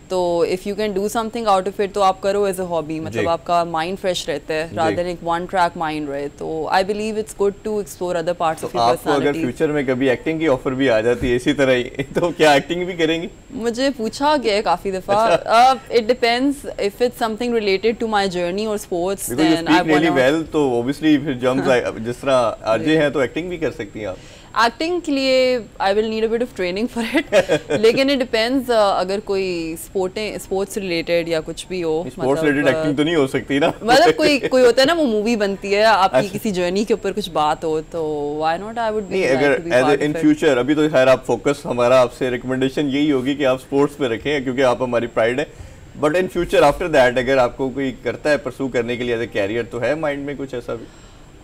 तो if you can do something out of it, तो आप करो एज अ हॉबी, मतलब आपका माइंड फ्रेश रहता है रादर देन एक वन ट्रैक माइंड रहे। तो I believe it's good to explore other parts of your personality. अगर फ्यूचर में कभी एक्टिंग की ऑफर भी आ जाती है इसी तरह ही, तो क्या एक्टिंग भी करेंगी? मुझे पूछा गया है काफ़ी दफ़ा। It depends if it's something related to my journey और sports, then I want well, तो ऑब्वियसली फिर जंप्स जिस तरह आरजे हैं तो एक्टिंग भी कर सकती हैं आप। एक्टिंग के लिए I will need a bit of training for it, लेकिन इट डिपेंड्स अगर कोई स्पोर्ट्स रिलेटेड या कुछ भी हो, स्पोर्ट्स रिलेटेड एक्टिंग तो नहीं हो सकती ना, मतलब कोई होता है ना, वो मूवी बनती है आपकी किसी जर्नी के ऊपर कुछ बात हो, तो why not, I would be अगर इन फ्यूचर। अभी तो खैर आप फोकस, हमारा आपसे रिकमेंडेशन यही होगी कि आप स्पोर्ट्स पे रखें क्योंकि आप हमारी प्राइड है, but in future after that अगर आपको कोई करता है परसू करने के लिए एज ए कैरियर, तो है माइंड में कुछ ऐसा भी?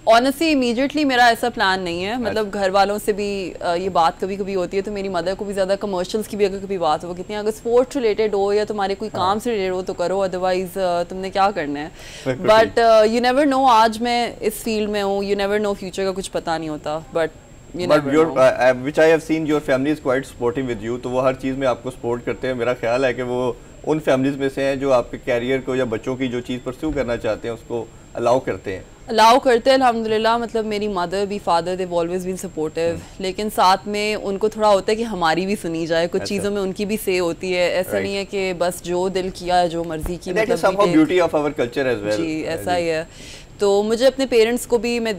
ऑनेस्टली इमीडिएटली मेरा ऐसा प्लान नहीं है, मतलब घर वालों से भी ये बात कभी कभी होती है, तो मेरी मदर को भी ज़्यादा कमर्शियल्स की भी अगर कभी बात हो, कितनी अगर स्पोर्ट्स रिलेटेड हो या तुम्हारे कोई काम से रिलेटेड हो तो करो, अदरवाइज तुमने क्या करना है। बट यू नेवर नो, आज मैं इस फील्ड में हूँ, यू नेवर नो, फ्यूचर का कुछ पता नहीं होता, but which I have seen your family is quite supportive with you, तो वो हर चीज़ में आपको सपोर्ट करते हैं। मेरा ख्याल है कि वो उन फैमिलीज में से हैं जो आपके कैरियर को या बच्चों की जो चीज़ परस्यू करना चाहते हैं उसको अलाउ करते हैं अल्हम्दुलिल्लाह। मतलब मेरी मदर भी, father, they always been supportive, लेकिन साथ में उनको थोड़ा होता है कि हमारी भी सुनी जाए, कुछ चीज़ों में उनकी भी से होती है, ऐसा नहीं है कि बस जो दिल किया जो मर्जी की, मतलब beauty of our culture as well. जी ऐसा ही है। तो मुझे अपने पेरेंट्स को भी मैं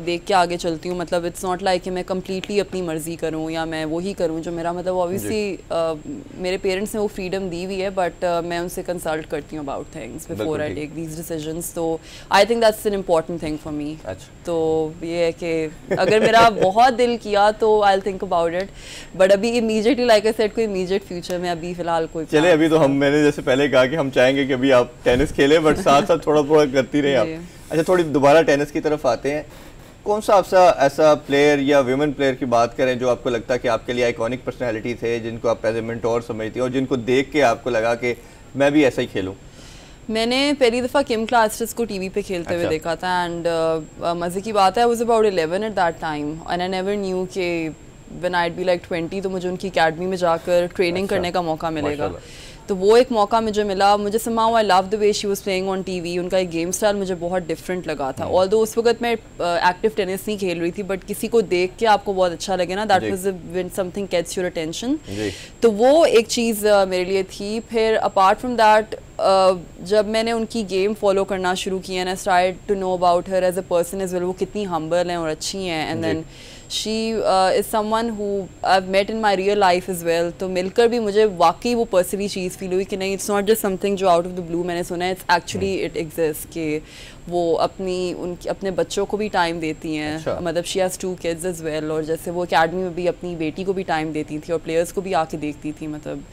देख के आगे चलती हूँ, मतलब इट्स नॉट लाइक कि मैं कम्प्लीटली अपनी मर्जी करूँ या मैं वही करूँ जो मेरा, मतलब ऑब्वियसली मेरे पेरेंट्स ने वो फ्रीडम दी हुई है, बट मैं उनसे कंसल्ट करती हूँ about things before I take these decisions. तो I think that's an important thing for me. तो ये है कि अगर मेरा बहुत दिल किया तो I will think about it, but अभी इमीडिएटली, लाइक आई सेड, कोई इमीडिएट फ्यूचर में अभी फिलहाल कोई चले। अभी तो मैंने जैसे पहले कहा कि हम चाहेंगे कि अभी आप टेनिस खेलें, बट साथ साथ थोड़ा थोड़ा करती रहे आप। अच्छा, थोड़ी दोबारा टेनिस की तरफ आते हैं। कौन सा आपसा ऐसा प्लेयर या वुमेन प्लेयर की बात करें जो आपको लगता है कि आपके लिए आइकॉनिक पर्सनैलिटी थे, जिनको आप एज ए मेंटोर समझती हैं और जिनको देख के आपको लगा कि मैं भी ऐसा ही खेलूँ? मैंने पहली दफ़ा किम क्लास्टर्स को टीवी पे खेलते हुए देखा था एंड मज़े की बात है, आई was about 11 at that time and I never knew कि व्हेन आई बी लाइक 20 तो मुझे उनकी अकेडमी में जाकर ट्रेनिंग करने का मौका मिलेगा। तो वो एक मौका मुझे मिला। मुझे somehow I love the way she was playing on TV. उनका एक गेम स्टाइल मुझे बहुत डिफरेंट लगा था। ऑल्दो उस वक्त मैं एक्टिव टेनिस नहीं खेल रही थी, बट किसी को देख के आपको बहुत अच्छा लगे ना, that was when something gets your attention. तो वो एक चीज़ मेरे लिए थी। फिर अपार्ट फ्रॉम दैट जब मैंने उनकी गेम फॉलो करना शुरू किया and I started to know about her as a person as well, वो कितनी हम्बल हैं और अच्छी हैं। And then she is someone who I have met in my real life as well. तो मिलकर भी मुझे वाकई वो पर्सनली चीज़ फील हुई कि नहीं, इट्स नॉट जस्ट समथिंग जो आउट ऑफ द ब्लू मैंने सुना है, इट्स एक्चुअली इट एग्जिस्ट। कि वो अपने बच्चों को भी टाइम देती हैं। अच्छा। मतलब she has 2 kids as well. और जैसे वो अकेडमी में भी अपनी बेटी को भी टाइम देती थी और प्लेयर्स को भी आके देखती थी। मतलब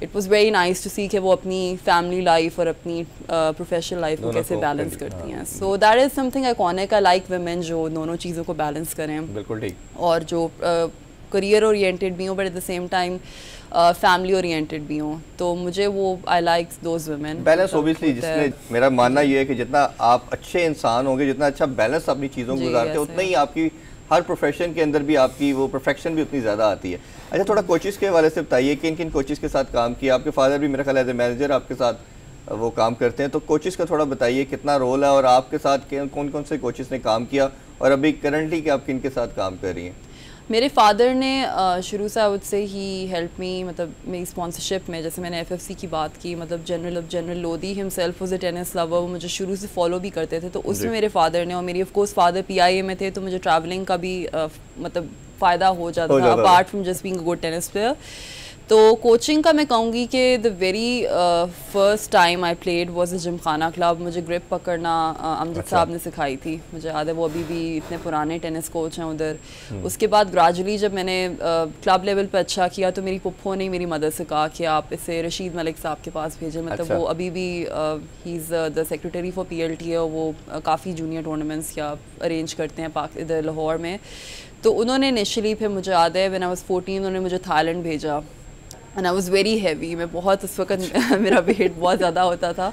it was very nice to see कि वो अपनी फैमिली लाइफ और अपनी प्रोफेशनल लाइफ को कैसे बैलेंस करती हैं। So that is something iconic. I like women जो दोनों चीज़ों को बैलेंस करें। बिल्कुल ठीक। और जो करियर ओरिएंटेड भी हों but at the same time family oriented भी हों। तो मुझे वो I like those women. Balance obviously, जिसमें मेरा मानना ये है कि जितना आप अच्छे इंसान होंगे, जितना अच्छा बैलेंस अपनी चीज़ों को गुजारते हैं, उतना ही आपकी हर प्रोफेशन के अंदर भी आपकी वो परफेक्शन भी उतनी ज़्यादा आती है। अच्छा, थोड़ा कोचेस के हवाले से बताइए कि किन कोचेस के साथ काम किया? आपके फादर भी मेरा ख्याल एज ए मैनेजर आपके साथ वो काम करते हैं, तो कोचेस का थोड़ा बताइए कितना रोल है और आपके साथ कौन कौन से कोचेस ने काम किया और अभी करंटली कि आप किन के साथ काम कर रही हैं? मेरे फादर ने शुरू से आई वुड से ही हेल्प मी, मतलब मेरी स्पॉन्सरशिप में। जैसे मैंने एफएफसी की बात की, मतलब general Lodhi himself was a tennis lover, वो मुझे शुरू से फॉलो भी करते थे। तो उसमें मेरे फादर ने, और मेरी ऑफ कोर्स फादर पीआईए में थे, तो मुझे ट्रैवलिंग का भी मतलब फ़ायदा हो जाता था apart from just being a good tennis player. तो कोचिंग का मैं कहूँगी कि the very first time I played was a Gymkhana club. मुझे ग्रिप पकड़ना अमजद साहब ने सिखाई थी। मुझे याद है, वो अभी भी इतने पुराने टेनिस कोच हैं उधर। उसके बाद ग्रेजुअली जब मैंने क्लब लेवल पे अच्छा किया, तो मेरी पुप्पो ने मेरी मदद से कहा कि आप इसे रशीद मलिक साहब के पास भेजें। मतलब वो अभी भी he is the secretary for PLTA और वो काफ़ी जूनियर टूर्नामेंट्स या अरेंज करते हैं इधर लाहौर में। तो उन्होंने इनिशियली, फिर मुझे याद है व्हेन आई वाज 14 उन्होंने मुझे थाईलैंड भेजा and I was very heavy. मैं बहुत उस वक्त मेरा वेट बहुत ज़्यादा होता था।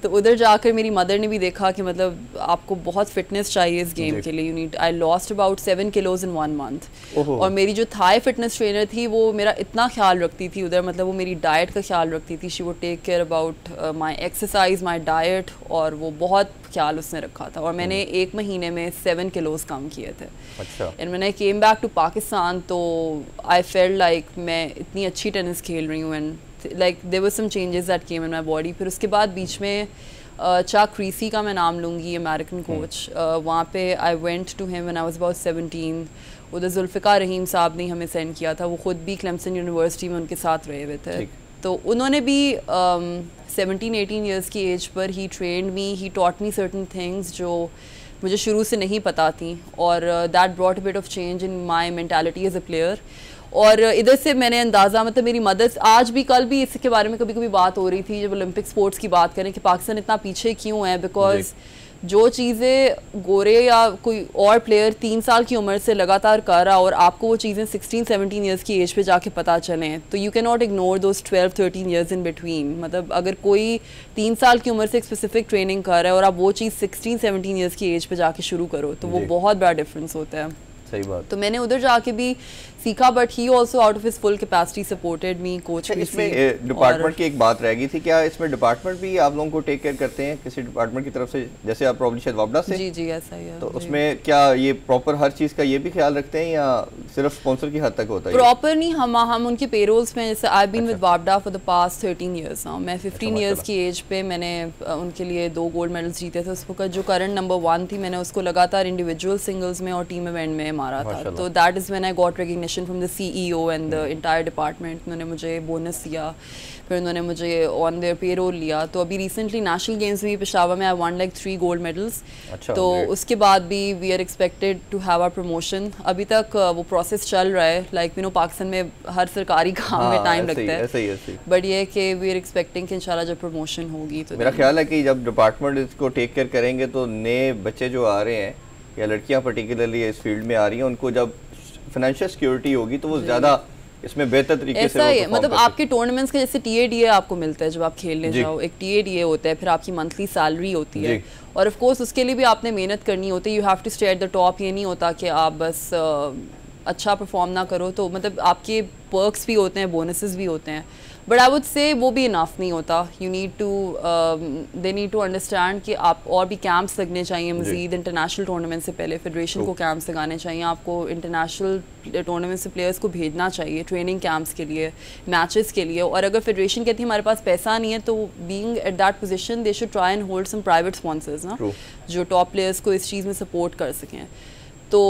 तो उधर जाकर मेरी मदर ने भी देखा कि मतलब आपको बहुत फिटनेस चाहिए इस गेम के लिए, you need. I lost about 7 kilos in 1 month। और मेरी जो थाई फिटनेस ट्रेनर थी वो मेरा इतना ख्याल रखती थी उधर, मतलब वो मेरी डाइट का ख्याल रखती थी। She would take care about my exercise, my diet, और वो बहुत ख्याल उसने रखा था। और मैंने 1 महीने में 7 kilos कम किए थे। अच्छा। एंड मैंने केम बैक टू पाकिस्तान, तो आई फेल्ट लाइक मैं इतनी अच्छी टेनिस खेल रही हूँ and like there were some changes that came in my body। फिर उसके बाद बीच में चाक क्रीसी का मैं नाम लूँगी, अमेरिकन कोच। वहाँ पे I went to him when I was about 17। उधर जुल्फ़िकार रहीम साहब ने हमें सेंड किया था। वो ख़ुद भी क्लेमसन यूनिवर्सिटी में उनके साथ रहे हुए थे। तो उन्होंने भी 17-18 ईयर्स की एज पर he trained me, he taught me certain things जो मुझे शुरू से नहीं पता थी। और that brought a bit of change in my mentality as a player. और इधर से मैंने अंदाज़ा, मतलब मेरी मदद, आज भी कल भी इसके बारे में कभी कभी बात हो रही थी जब ओलंपिक स्पोर्ट्स की बात करें कि पाकिस्तान इतना पीछे क्यों है। बिकॉज जो चीज़ें गोरे या कोई और प्लेयर 3 साल की उम्र से लगातार कर रहा और आपको वो चीज़ें 16-17 ईयर्स की एज पे जाके पता चलें, तो you can not ignore those 12-13 years in between. मतलब अगर कोई 3 साल की उम्र से एक स्पेसिफिक ट्रेनिंग कर रहा है और आप वो चीज़ 16-17 ईयर्स की एज पे जाके शुरू करो, तो वो बहुत बड़ा डिफरेंस होता है। सही बात। तो मैंने उधर जाके भी सीखा, but he also out of his full capacity supported me. Coach इसमें डिपार्टमेंट की एक बात रह गई थी, क्या इसमें डिपार्टमेंट भी आप लोगों को टेक केयर करते हैं किसी डिपार्टमेंट की तरफ से? जैसे आप प्रॉब्लम शायद वापडा से। जी ऐसा ही है। तो उसमें क्या ये प्रॉपर हर चीज़ का ये भी ख्याल रखते हैं या सिर्फ स्पॉन्सर की हद तक होता है? प्रॉपर नहीं, हम उनके पेरोल्स में, जैसे आई बीन विद वापडा for the past 13 years now. मैं 15 ईयर्स की एज पे मैंने उनके लिए 2 गोल्ड मेडल्स जीते थे। उस वक्त जो करंट नंबर 1 थी, मैंने उसको लगातार इंडिविजुअल सिंगल्स में और टीम इवेंट में मारा था। तो that is when I got recognition from the CEO and the entire department. उन्होंने मुझे बोनस दिया, फिर उन्होंने मुझे ऑन देयर पेरोल लिया। तो अभी रिसेंटली नेशनल गेम्स भी पेशावर में I won like 3 gold medals. तो उसके बाद भी we are expected to have our promotion. अभी तक वो प्रोसेस चल रहा है। लाइक यू नो, पाकिस्तान में हर सरकारी काम में टाइम लगता है, बट ये कि वी आर एक्सपेक्टिंग कि इंशाल्लाह जब प्रमोशन होगी तो मेरा ख्याल है कि जब डिपार्टमेंट इसको टेक केयर करेंगे तो नए बच्चे जो आ रहे हैं या लड़कियां पर्टिकुलरली इस फील्ड में आ रही हैं, उनको जब फाइनेंशियल सिक्योरिटी होगी तो वो ज़्यादा इसमें बेहतर तरीके से ऐसा ही है, मतलब आपके टूर्नामेंट्स के जैसे TADA आपको मिलता है जब आप खेलने जाओ, एक TADA होता है, फिर आपकी मंथली सैलरी होती है, और ऑफ कोर्स उसके लिए भी आपने मेहनत करनी होती है। You have to stay at the top. ये नहीं होता कि आप बस अच्छा परफॉर्म ना करो तो मतलब आपके पर्क्स भी होते हैं, बोनसेस भी होते हैं, बट आई वुड से वो भी इनफ नहीं होता। You need to they need to understand कि आप और भी कैंप्स लगने चाहिए मज़ीद। इंटरनेशनल टूर्नामेंट से पहले फेडरेशन को कैंप्स लगाने चाहिए, आपको इंटरनेशनल टूर्नामेंट से प्लेयर्स को भेजना चाहिए ट्रेनिंग कैंप्स के लिए, मैचेस के लिए। और अगर फेडरेशन कहती है हमारे पास पैसा नहीं है, तो being at that position they should try and hold some private sponsors ना, जो टॉप प्लेयर्स को इस चीज़ में सपोर्ट कर सकें। तो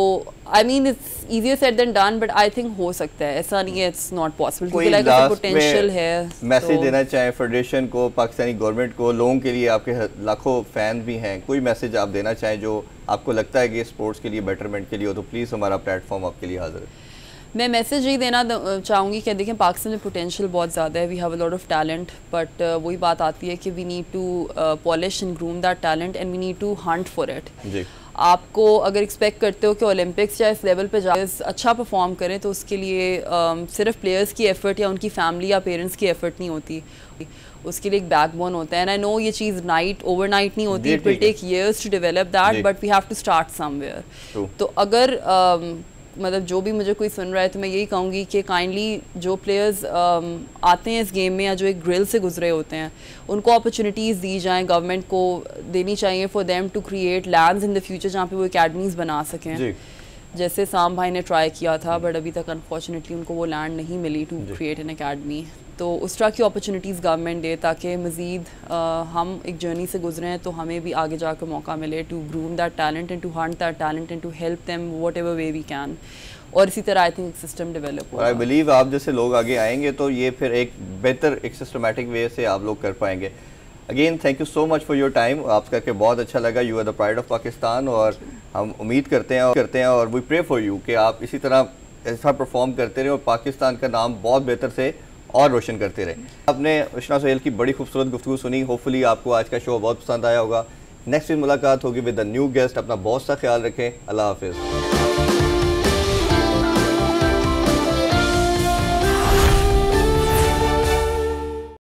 I mean it's easier said than done, but I think हो सकता है, ऐसा नहीं है इट्स नॉट पॉसिबल, क्योंकि लाइक पोटेंशियल है। मैसेज देना चाहें फेडरेशन को, पाकिस्तानी गवर्नमेंट को, लोगों के लिए, आपके लाखों फैन भी हैं, कोई मैसेज आप देना चाहें जो आपको लगता है कि स्पोर्ट्स के लिए बेटरमेंट के लिए हो, तो प्लीज़ हमारा प्लेटफॉर्म आपके लिए हाजिर है। मैं मैसेज यही देना चाहूँगी कि देखें पाकिस्तान में पोटेंशियल बहुत ज़्यादा है, we have a lot of talent, but वही बात आती है कि we need to polish and groom that talent and we need to hunt for it. आपको अगर एक्सपेक्ट करते हो कि ओलंपिक्स या इस लेवल पे जा अच्छा परफॉर्म करें, तो उसके लिए सिर्फ प्लेयर्स की एफर्ट या उनकी फैमिली या पेरेंट्स की एफर्ट नहीं होती, उसके लिए एक बैकबोन होता है। एंड आई नो ये चीज़ ओवरनाइट नहीं होती, it will take years to develop that, but we have to start somewhere. तो अगर मतलब जो भी मुझे कोई सुन रहा है तो मैं यही कहूँगी कि काइंडली जो प्लेयर्स आते हैं इस गेम में या जो एक ग्रिल से गुजरे होते हैं, उनको अपॉर्चुनिटीज़ दी जाएं, गवर्नमेंट को देनी चाहिए for them to create lands in the future जहाँ पे वो एकेडमीज़ बना सकें। जैसे साम भाई ने ट्राई किया था, बट अभी तक अनफॉर्चुनेटली उनको वो लैंड नहीं मिली टू क्रिएट एन एकेडमी। तो उस तरह की अपॉर्चुनिटीज़ गवर्नमेंट दे ताकि मज़ीद हम एक जर्नी से गुजरे हैं तो हमें भी आगे जाकर मौका मिले to groom that talent and to hunt that talent and to help them whatever way we can. और इसी तरह आई थिंक एक सिस्टम डेवलप होगा। आई बिलीव आप जैसे लोग आगे आएंगे तो ये फिर एक बेहतर एक सिस्टमेटिक वे से आप लोग कर पाएंगे। Again thank you so much for your time, आपसे करके बहुत अच्छा लगा। You are the pride of Pakistan, और हम उम्मीद करते हैं और वी प्रे फॉर यू कि आप इसी तरह ऐसा परफॉर्म करते रहे और पाकिस्तान का नाम बहुत बेहतर से और रोशन करते रहे। आपने उशना सोहेल की बड़ी खूबसूरत गुफ्तगू सुनी, होपफुली आपको आज का शो बहुत पसंद आया होगा। नेक्स्ट दिन मुलाकात होगी विद द न्यू गेस्ट। अपना बहुत सा ख्याल रखें, अल्लाह हाफिज़।